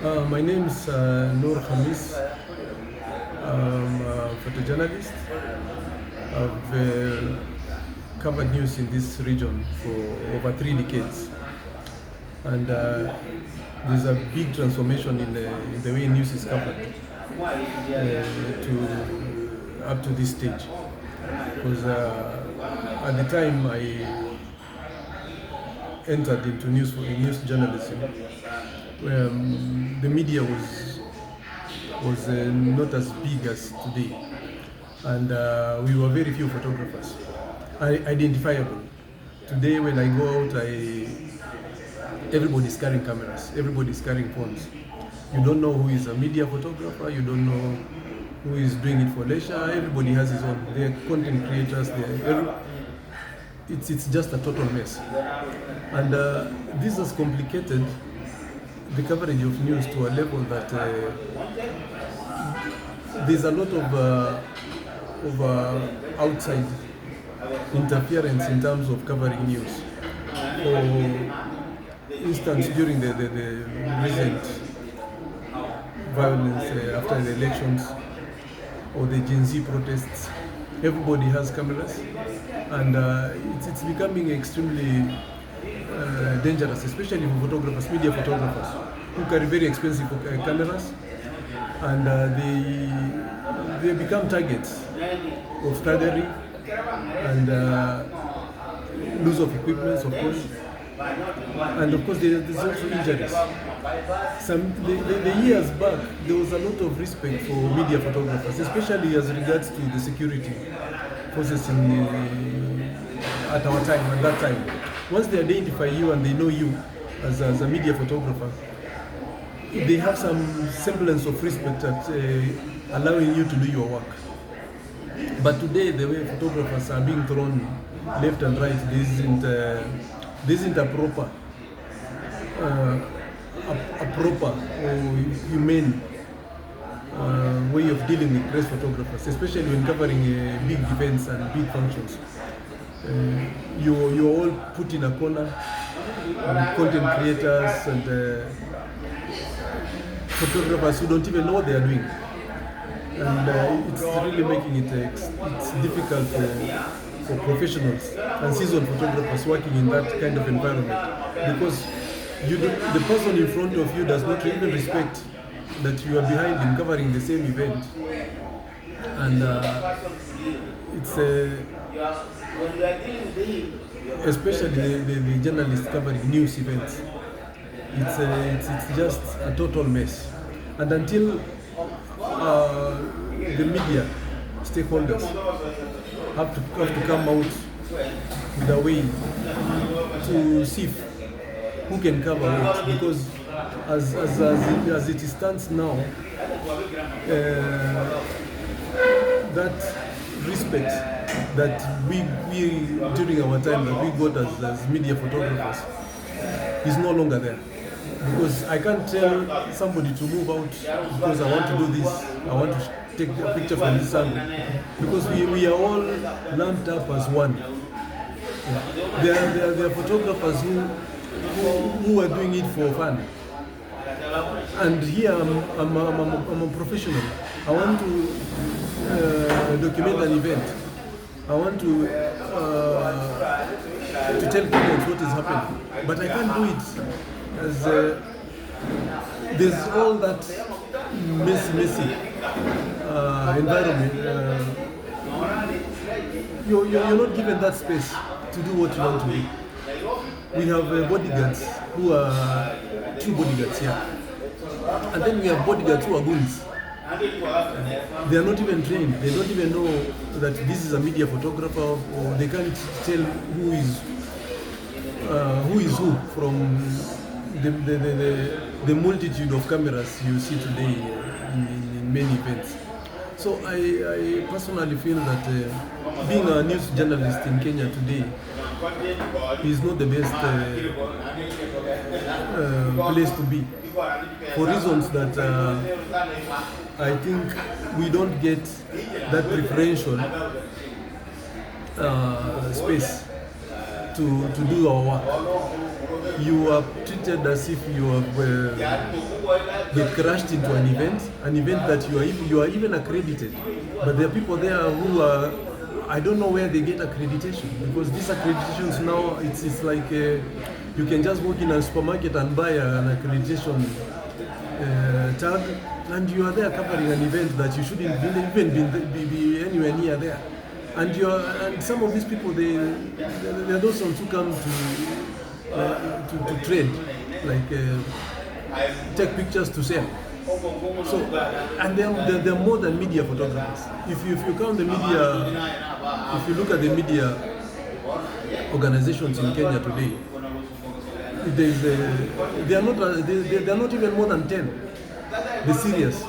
My name is Noor Khamisi. I'm a photojournalist. I've covered news in this region for over 3 decades. And there's a big transformation in the way news is covered to up to this stage. Because at the time I entered into news journalism, the media was not as big as today, and we were very few photographers, identifiable. Today, when I go out, everybody's carrying cameras, everybody's carrying phones. You don't know who is a media photographer, you don't know who is doing it for leisure. Everybody has his own. They're content creators. It's just a total mess, and this has complicated the coverage of news to a level that there's a lot of outside interference in terms of covering news. For instance, during the recent violence after the elections or the Gen Z protests, everybody has cameras, and it's becoming extremely dangerous, especially for photographers, media photographers, who carry very expensive cameras, and they become targets of thuggery and loss of equipment, of course, and of course there's also injuries. The years back, there was a lot of respect for media photographers, especially as regards to the security forces at our time, at that time. Once they identify you and they know you as a media photographer, they have some semblance of respect at allowing you to do your work. But today, the way photographers are being thrown left and right, there isn't a proper or humane way of dealing with press photographers, especially when covering big events and big functions. You're all put in a corner, content creators and photographers who don't even know what they are doing, and it's really making it's difficult for professionals and seasoned photographers working in that kind of environment, because the person in front of you does not even respect that you are behind him covering the same event, and it's especially the journalists covering news events. It's just a total mess, and until the media stakeholders have to come out with a way to see who can cover it, because as it stands now, that respect that we during our time that we got as media photographers is no longer there. Because I can't tell somebody to move out because I want to do this, I want to take a picture from this angle, because we are all lumped up as one. There are photographers who are doing it for fun, and here I'm a professional. I want to document an event. I want to tell Kenyans what is happening, but I can't do it as there's all that messy environment. You're not given that space to do what you want to do. We have bodyguards who are true bodyguards here, and then we have bodyguards who are goons. They are not even trained. They don't even know that this is a media photographer, or they can't tell who is who from the multitude of cameras you see today in many events. So I personally feel that being a news journalist in Kenya today is not the best place to be, for reasons that I think we don't get that preferential space to do our work. You are treated as if you have get crashed into an event that you are even accredited. But there are people there who are, I don't know where they get accreditation, because these accreditations now, it's like you can just walk in a supermarket and buy an accreditation tag, and you are there covering an event that you shouldn't even be anywhere near there. And some of these people, they are those ones who come to trade, like take pictures to sell. So, and they're more than media photographers. If you count the media, if you look at the media organizations in Kenya today, they are not even more than 10. The serious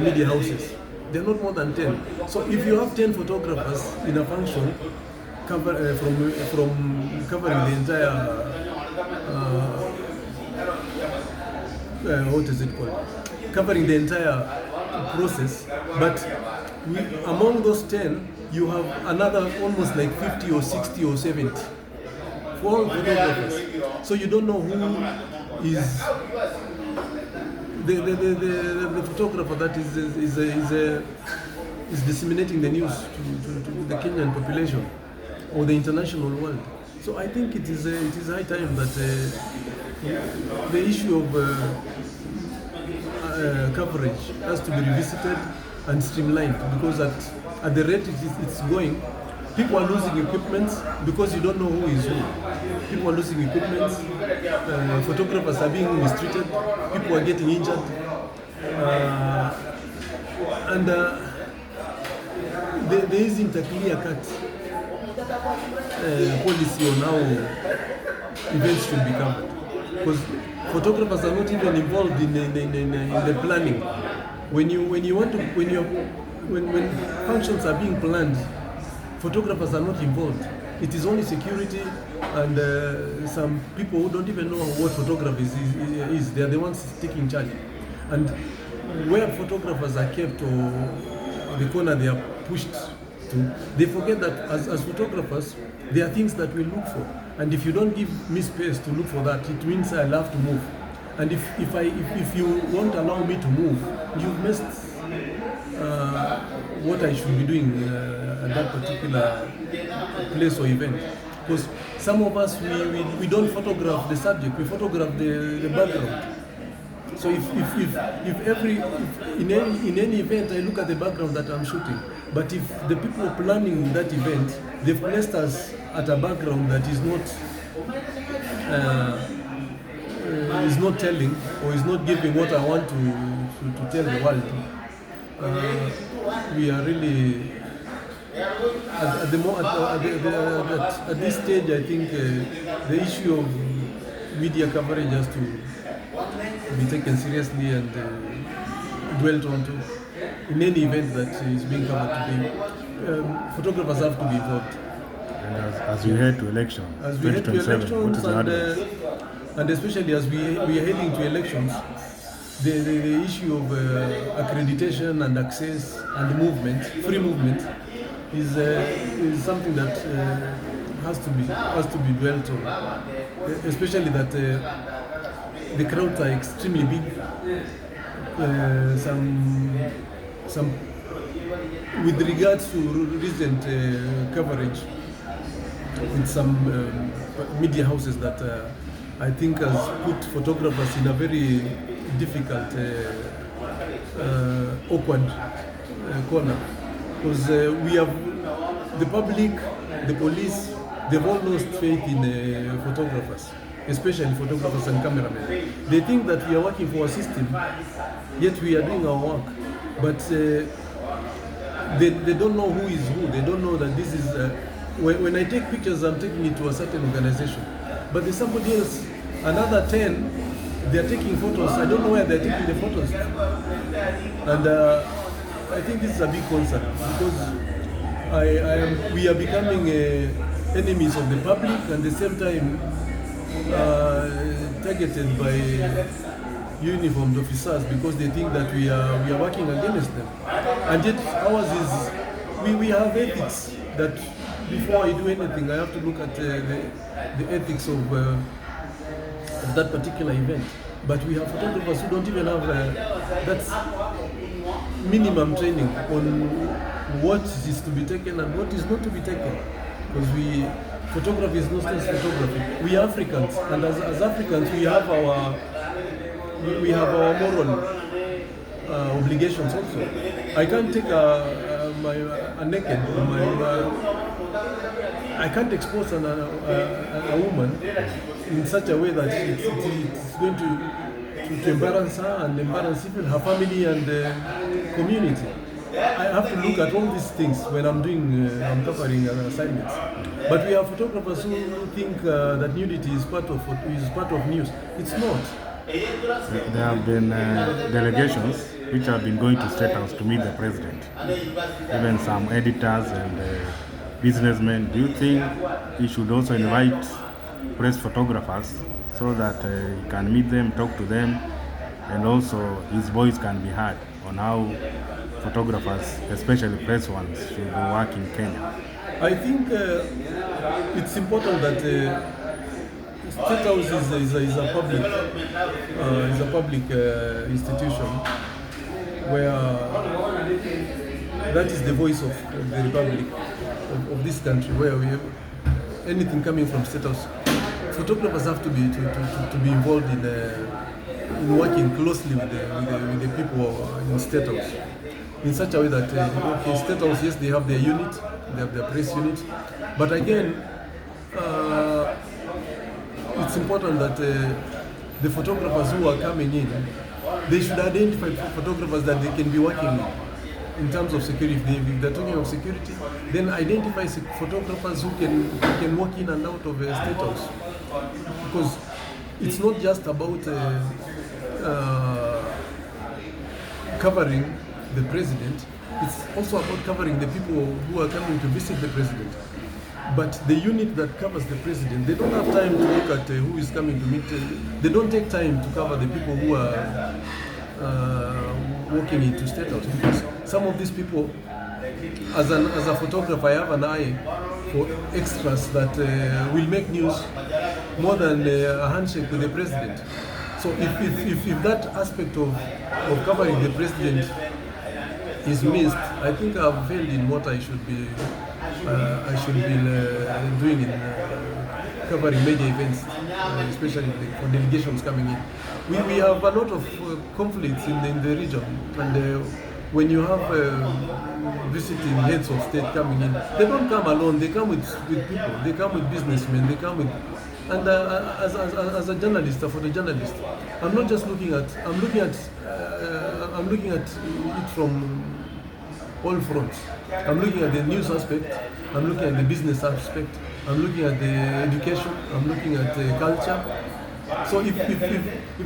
media houses, they're not more than 10. So if you have 10 photographers in a function, from covering the entire what is it called? Covering the entire process, but among those 10, you have another almost like 50 or 60 or 70 for all photographers. So you don't know who is the photographer that is disseminating the news to the Kenyan population or the international world. So I think it is high time that the issue of coverage has to be revisited and streamlined, because at the rate it's going, people are losing equipment because you don't know who is who. People are losing equipment, photographers are being mistreated, people are getting injured, and there isn't a clear-cut policy on how events should be covered. Because photographers are not even involved in the planning. When functions are being planned, photographers are not involved. It is only security and some people who don't even know what photography is. They are the ones taking charge. And where photographers are kept, or the corner they are pushed to, they forget that as photographers, there are things that we look for. And if you don't give me space to look for that, it means I'll have to move. And if you won't allow me to move, you've missed what I should be doing at that particular place or event. Because some of us, we don't photograph the subject, we photograph the background. So if in any event I look at the background that I'm shooting, but if the people planning that event, they've placed us at a background that is not telling, or is not giving what I want to tell the world, we are really at this stage. I think the issue of media coverage has to be taken seriously and dwelt on to. In any event that is being covered today, photographers have to be involved. And as we head to elections, and especially as we are heading to elections, the issue of accreditation and access and movement, free movement, is something that has to be dwelt on. Especially that the crowds are extremely big. Some with regards to recent coverage with some media houses that I think has put photographers in a very difficult, awkward corner, because we have the public, the police, they've all lost faith in photographers, especially photographers and cameramen. They think that we are working for a system, yet we are doing our work, but they don't know who is who. They don't know that this is, when I take pictures, I'm taking it to a certain organization, but there's somebody else, another 10, they're taking photos. I don't know where they're taking the photos. And I think this is a big concern, because we are becoming enemies of the public, and at the same time targeted by uniformed officers, because they think that we are working against them. And yet ours is, we have ethics that before I do anything, I have to look at the ethics of that particular event. But we have photographers who don't even have that's minimum training on what is to be taken and what is not to be taken. Because photography is not just photography. We are Africans, and as Africans, we have our moral obligations also. I can't take a naked, I can't expose a woman in such a way that it's going to embarrass her and embarrass even her family and community. I have to look at all these things when I'm covering assignments. But we have photographers who think that nudity is part of news. It's not. There have been delegations which have been going to State House to meet the president, even some editors and businessmen. Do you think he should also invite press photographers so that he can meet them, talk to them, and also his voice can be heard on how photographers, especially press ones, should work in Kenya? I think it's important that State House is a public institution where that is the voice of the Republic of this country, where we have anything coming from State House. Photographers have to be involved in working closely with the people in State House in such a way that State House, yes, they have their unit, they have their press unit, but again, it's important that the photographers who are coming in, they should identify photographers that they can be working with in terms of security. If they're talking of security, then identify photographers who can walk in and out of a State House. Because it's not just about covering the president, it's also about covering the people who are coming to visit the president. But the unit that covers the president, they don't have time to look at who is coming to meet. They don't take time to cover the people who are walking into State House, because some of these people, as a photographer, I have an eye for extras that will make news more than a handshake with the president. So if that aspect of covering the president is missed, I think I've failed in what I should be doing in covering major events, especially for delegations coming in. We have a lot of conflicts in the region, and when you have visiting heads of state coming in, they don't come alone. They come with people. They come with businessmen. They come with, and as a journalist, a photojournalist, I'm not just looking at. I'm looking at it from all fronts. I'm looking at the news aspect. I'm looking at the business aspect. I'm looking at the education. I'm looking at the culture. So if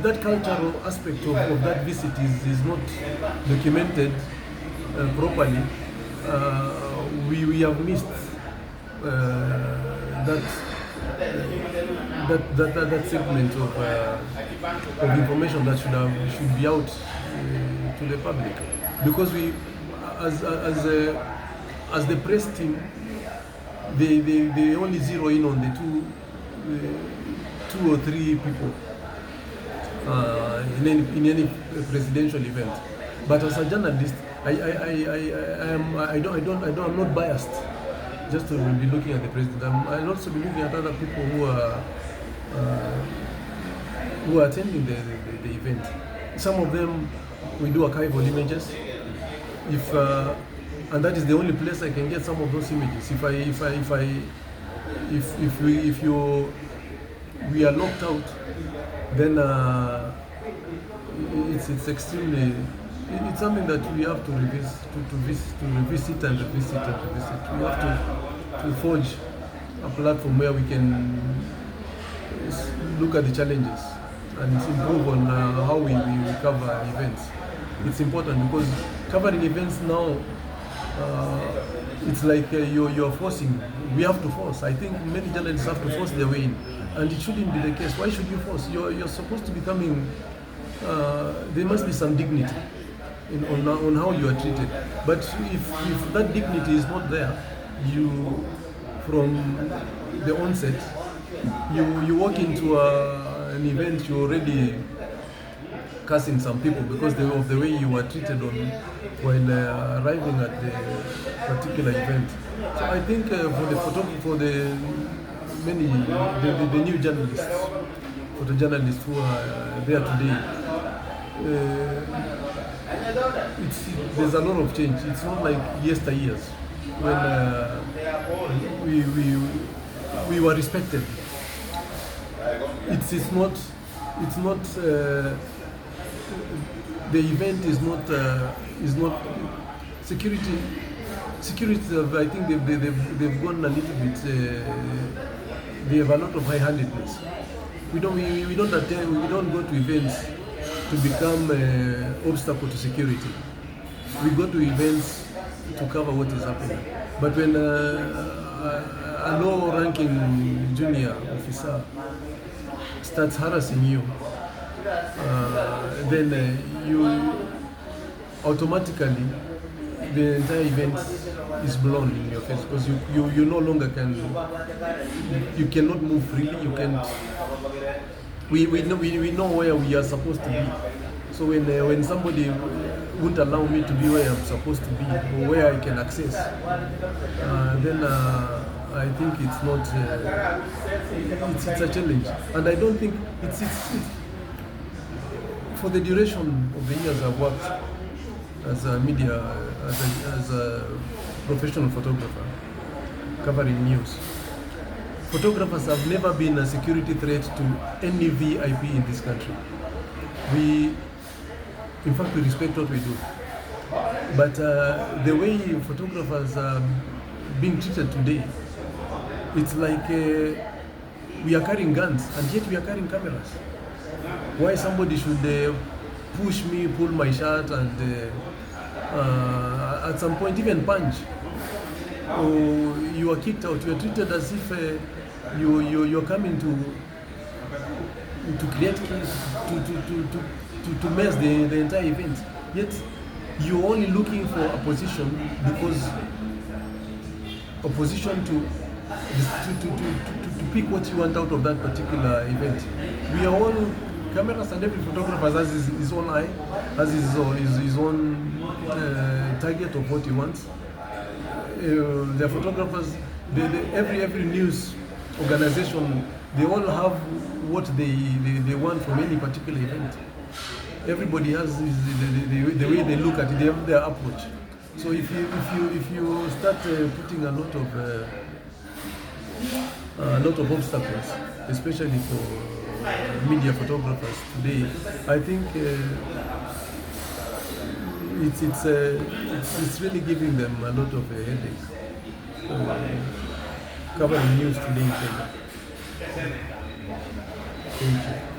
that cultural aspect of that visit is not documented properly, we have missed that segment of information that should be out to the public, because we as the press team, they only zero in on the two or three people in any presidential event. But as a journalist, I'm not biased just to be looking at the president. I'll also be looking at other people who are attending the event. Some of them we do archival images. And that is the only place I can get some of those images. If we are locked out, then it's extremely. It's something that we have to revisit and revisit. We have to forge a platform where we can look at the challenges and improve on how we cover events. It's important because covering events now, it's like you're forcing. We have to force. I think many journalists have to force their way in, and it shouldn't be the case. Why should you force? You're supposed to be coming. There must be some dignity on how you are treated. But if that dignity is not there, you from the onset. You walk into an event, you're already cursing some people because of the way you were treated while arriving at the particular event. So I think for the many the new journalists, for the journalists who are there today, there's a lot of change. It's not like yesteryears when we were respected. It's not the event is not security. I think they've gone a little bit. They have a lot of high-handedness. We don't attend. We don't go to events to become obstacle to security. We go to events to cover what is happening. But when a low-ranking junior officer starts harassing you, then you automatically, the entire event is blown in your face because you no longer you cannot move freely. You can't. We know where we are supposed to be. So when somebody won't allow me to be where I'm supposed to be or where I can access, then I think it's not. It's a challenge, and I don't think it's for the duration of the years I've worked as a media, as a professional photographer covering news. Photographers have never been a security threat to any VIP in this country. In fact, we respect what we do. But the way photographers are being treated today, it's like we are carrying guns and yet we are carrying cameras. Why somebody should push me, pull my shirt, and at some point even punch, or you are kicked out. You are treated as if you're coming to create to mess the entire event. Yet you're only looking for a position because opposition to pick what you want out of that particular event. We are all cameras, and every photographer has his own eye, has his own target of what he wants. The photographers, every news organization, they all have what they want from any particular event. Everybody has the way they look at it, they have their approach. So if you start putting a lot of obstacles, especially for media photographers today, I think it's really giving them a lot of headache covering news today in Kenya. Thank you.